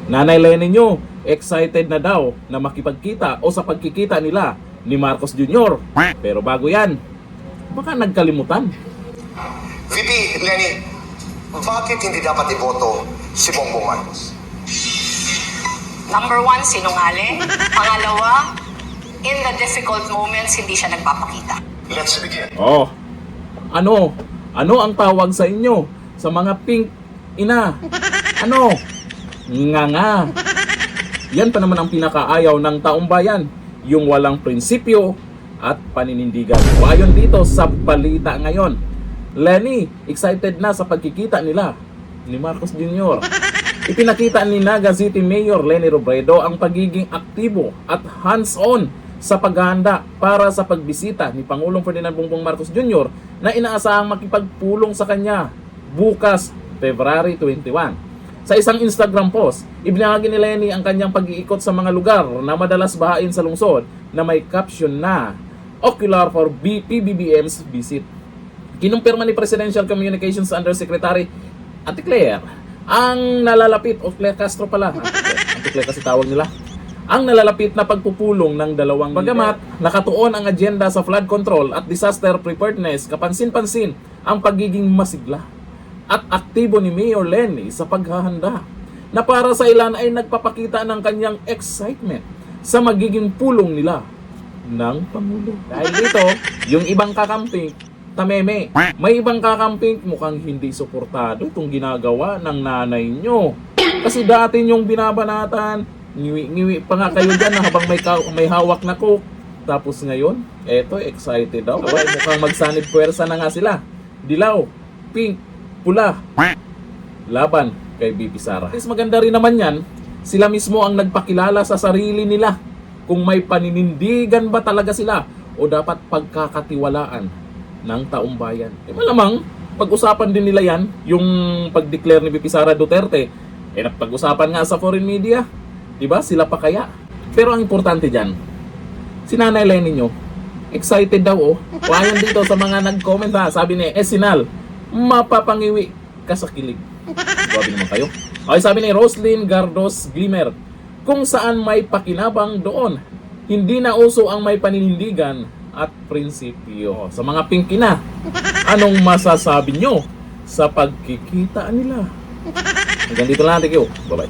Nanay Lenny nyo, excited na daw na makipagkita o sa pagkikita nila ni Marcos Jr. Pero bago yan, baka nagkalimutan. VP Lenny, bakit hindi dapat iboto si Bongbong Marcos? Number one, sinungaling. Pangalawa, in the difficult moments, hindi siya nagpapakita. Let's begin. Oh, ano? Ano ang tawag sa inyo? Sa mga pink ina? Ano? Nga. Yan pa naman ang pinakaayaw ng taong bayan. Yung walang prinsipyo at paninindigan. O ayon dito sa balita ngayon, Lenny, excited na sa pagkikita nila ni Marcos Jr. Ipinakita ni Naga City Mayor Leni Robredo ang pagiging aktibo at hands-on sa paghahanda para sa pagbisita ni Pangulong Ferdinand Bongbong Marcos Jr. na inaasahang makipagpulong sa kanya bukas, February 21. Sa isang Instagram post, ibinahagi ni Lenny ang kanyang pag-iikot sa mga lugar na madalas bahain sa lungsod na may caption na Ocular for PBBM's Visit. Kinumpirma ni Presidential Communications Undersecretary Ate Claire ang nalalapit, o Claire Castro pala, Ate Claire kasi tawag nila, ang nalalapit na pagpupulong ng dalawang bagamat nakatuon ang agenda sa flood control at disaster preparedness, kapansin-pansin ang pagiging masigla at aktibo ni Mayor Lenny sa paghahanda na para sa ilan ay nagpapakita ng kanyang excitement sa magiging pulong nila ng Pangulo. Dahil dito, yung ibang kakamping, tameme, may ibang kakamping mukhang hindi suportado itong ginagawa ng nanay nyo. Kasi dati nyong binabanatan, ngiwi pa nga kayo dyan na habang may hawak na coke. Tapos ngayon, eto, excited daw. Ay, mukhang magsanib puwersa na nga sila. Dilaw, pink, pula, laban kay BP Sara. Is maganda rin naman yan, sila mismo ang nagpakilala sa sarili nila kung may paninindigan ba talaga sila o dapat pagkakatiwalaan ng taong bayan. E malamang, pag-usapan din nila yan, yung pag-declare ni BP Sara Duterte, napag-usapan nga sa foreign media, diba? Sila pa kaya? Pero ang importante dyan, si Nanay Lenny nyo, excited daw o ayon dito sa mga nag-comment ha, sabi ni Esinal, mapapangiwi ka sa kilig. Grabe naman kayo. Okay, sabi ni Roslyn Gardos Glimmer, kung saan may pakinabang doon, hindi na uso ang may paninindigan at prinsipyo. Sa mga pingkina, anong masasabi nyo sa pagkikita nila? Hanggang dito lang, thank you. Bye-bye.